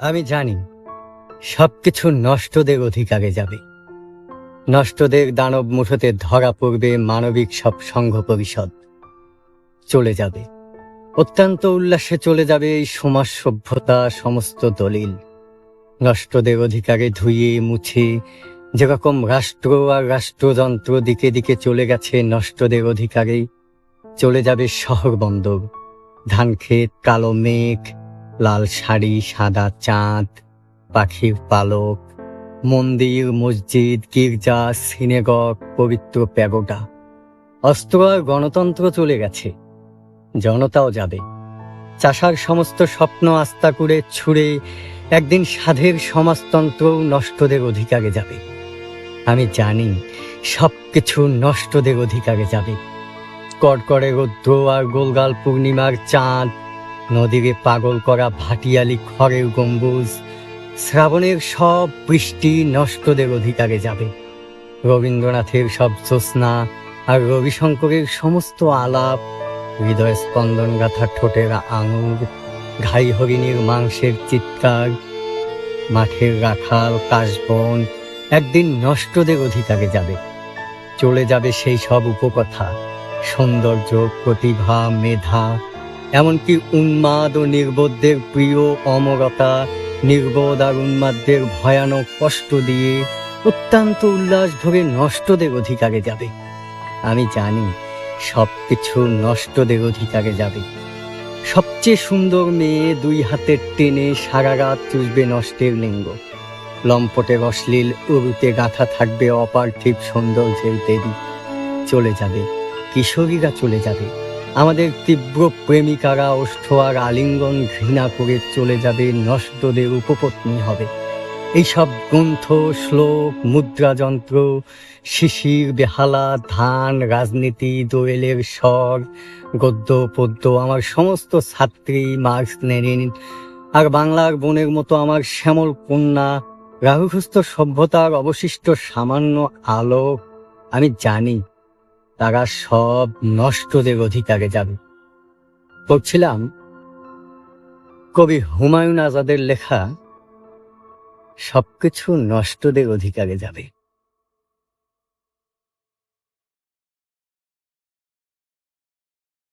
আমি জানি সবকিছু নষ্টদের অধিকারে যাবে। নষ্টদের দানব মুঠোতে ধরা পড়বে মানবিক সব সংঘ পরিষদ। চলে যাবে অত্যন্ত উল্লাসে, চলে যাবে এই সমাজ সভ্যতা সমস্ত দলিল। নষ্টদের অধিকারে ধুয়ে মুছে যেরকম রাষ্ট্র আর রাষ্ট্রযন্ত্র দিকে দিকে চলে গেছে, নষ্টদের অধিকারে চলে যাবে শহর বন্দর, ধানক্ষেত, কালো মেঘ, লাল শাড়ি, সাদা চাঁদ, পাখির পালক, মন্দির, মসজিদ, গির্জা, সিনেগগ, পবিত্র প্যাগোডা। অস্ত্র আর গণতন্ত্র চলে গেছে, জনতাও যাবে। চাষার সমস্ত স্বপ্ন আস্থা করে ছুঁড়ে একদিন সাধের সমাজতন্ত্র নষ্টদের অধিকারে যাবে। আমি জানি সবকিছু নষ্টদের অধিকারে যাবে। কড়কড়ে রৌদ্র আর গোলগাল পূর্ণিমার চাঁদ, নদীরে পাগল করা ভাটিয়ালি খড়ের গম্বুজ, শ্রাবণের সব বৃষ্টি নষ্টদের অধিকারে যাবে। রবীন্দ্রনাথের সব জ্যোৎস্না আর রবিশঙ্করের সমস্ত আলাপ, হৃদয় স্পন্দন গাথা ঠোঁটের আঙুর, ঘাই হরিণীর মাংসের চিৎকার, মাঠের রাখাল, কাশবন একদিন নষ্টদের অধিকারে যাবে। চলে যাবে সেই সব উপকথা, সৌন্দর্য, প্রতিভা, মেধা, এমনকি উন্মাদ ও নির্বোধদের প্রিয় অমরতা, নির্বোধ আর উন্মাদদের ভয়ানক কষ্ট দিয়ে অত্যন্ত উল্লাস ভরে নষ্টদের অধিকারে যাবে। আমি জানি সবকিছু নষ্টদের অধিকারে যাবে। সবচেয়ে সুন্দর মেয়ে দুই হাতে টেনে সারা রাত চুষবে নষ্টের লিঙ্গ। লম্পটের অশ্লীল উরুতে গাঁথা থাকবে অপার্থিব সৌন্দর্যের দেবী। চলে যাবে কিশোরীরা, চলে যাবে আমাদের তীব্র প্রেমিকারা, ওষ্ঠ আর আলিঙ্গন ঘৃণা করে চলে যাবে নষ্টদের উপপত্নী হবে। এইসব গ্রন্থ, শ্লোক, মুদ্রাযন্ত্র, শিশির, বেহালা, ধান, রাজনীতি, দোয়েলের স্বর, গদ্য পদ্য, আমার সমস্ত ছাত্রী, মার্কস, লেনিন আর বাংলার বনের মতো আমার শ্যামল কন্যা, রাহুগ্রস্ত সভ্যতার অবশিষ্ট সামান্য আলো, আমি জানি তারা সব নষ্টদের অধিকারে যাবে। পড়ছিলাম কবি হুমায়ুন আজাদের লেখা সবকিছু নষ্টদের অধিকারে যাবে।